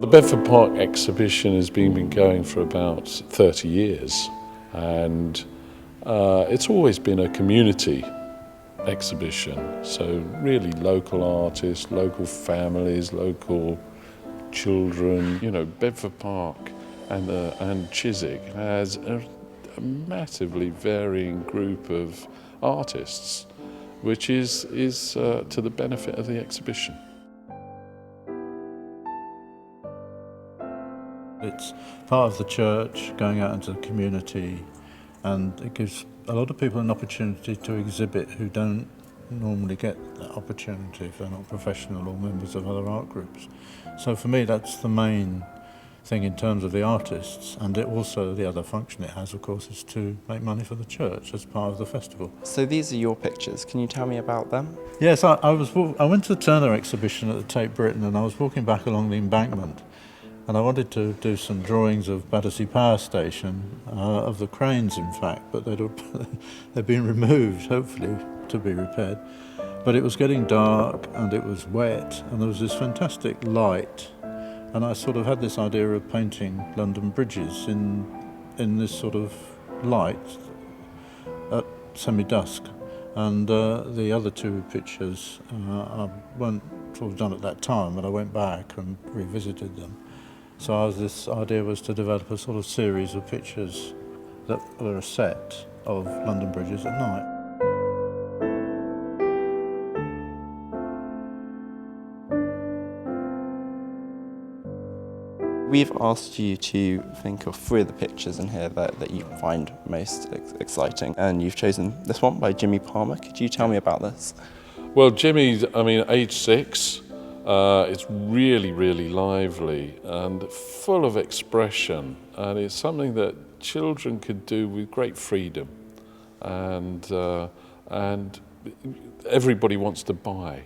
The Bedford Park exhibition has been going for about 30 years, and it's always been a community exhibition, so really local artists, local families, local children. You know, Bedford Park and Chiswick has a massively varying group of artists, which is to the benefit of the exhibition. It's part of the church, going out into the community, and it gives a lot of people an opportunity to exhibit who don't normally get that opportunity if they're not professional or members of other art groups. So for me, that's the main thing in terms of the artists, and it also, the other function it has, of course, is to make money for the church as part of the festival. So these are your pictures. Can you tell me about them? Yes, I went to the Turner exhibition at the Tate Britain, and I was walking back along the embankment, and I wanted to do some drawings of Battersea Power Station, of the cranes in fact, but they'd been removed, hopefully, to be repaired. But it was getting dark and it was wet and there was this fantastic light, and I sort of had this idea of painting London bridges in this sort of light at semi-dusk. And the other two pictures weren't sort of done at that time, but I went back and revisited them. So this idea was to develop a sort of series of pictures that were a set of London bridges at night. We've asked you to think of 3 of the pictures in here that you find most exciting, and you've chosen this one by Jimmy Palmer. Could you tell me about this? Well, Jimmy's, age 6. It's really, really lively and full of expression, and it's something that children could do with great freedom, and everybody wants to buy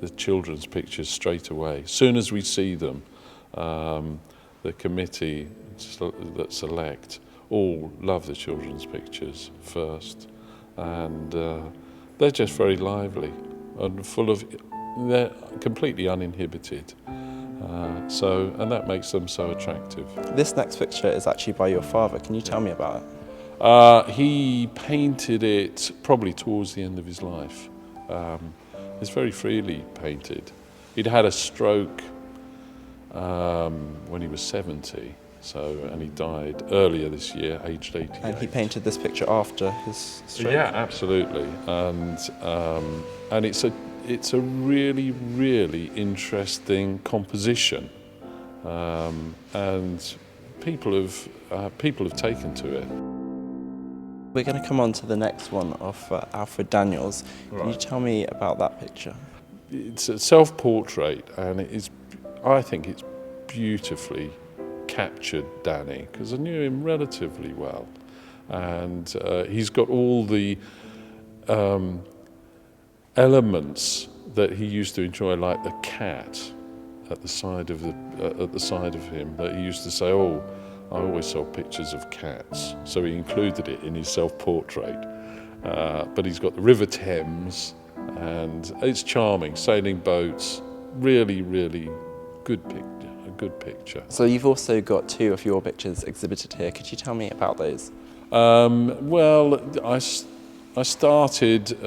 the children's pictures straight away. As soon as we see them, the committee that select all love the children's pictures first, and they're just very lively and full of. They're completely uninhibited, and that makes them so attractive. This next picture is actually by your father. Can you tell me about it? He painted it probably towards the end of his life. It's very freely painted. He'd had a stroke when he was 70, and he died earlier this year, aged 88. And he painted this picture after his stroke? Yeah, absolutely. And it's a really, really interesting composition, and people have taken to it. We're going to come on to the next one of Alfred Daniels. Can you tell me about that picture? It's a self-portrait, and I think it's beautifully captured Danny, because I knew him relatively well, and he's got all the elements that he used to enjoy, like the cat at the side of him, that he used to say, "Oh, I always saw pictures of cats," so he included it in his self-portrait. But he's got the River Thames, and it's charming, sailing boats, really, really good picture, a good picture. So you've also got 2 of your pictures exhibited here. Could you tell me about those? Well, I started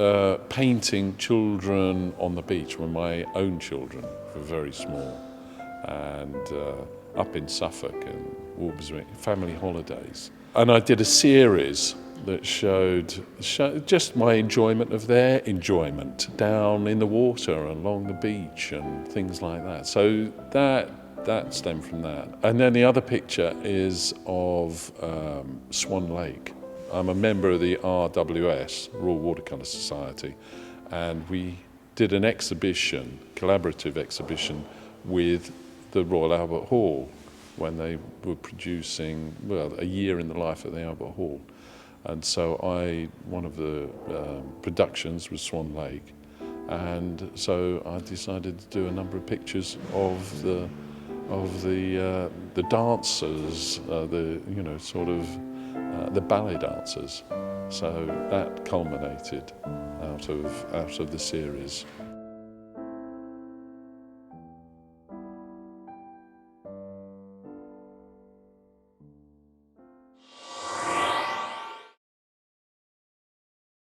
painting children on the beach when my own children were very small, and up in Suffolk and Walberswick, family holidays. And I did a series that showed just my enjoyment of their enjoyment down in the water along the beach and things like that. So that stemmed from that. And then the other picture is of Swan Lake. I'm a member of the RWS, Royal Watercolour Society, and we did an exhibition, collaborative exhibition, with the Royal Albert Hall when they were producing, well, a year in the life of the Albert Hall. And so one of the productions was Swan Lake, and so I decided to do a number of pictures of the dancers, the ballet dancers. So that culminated out of the series.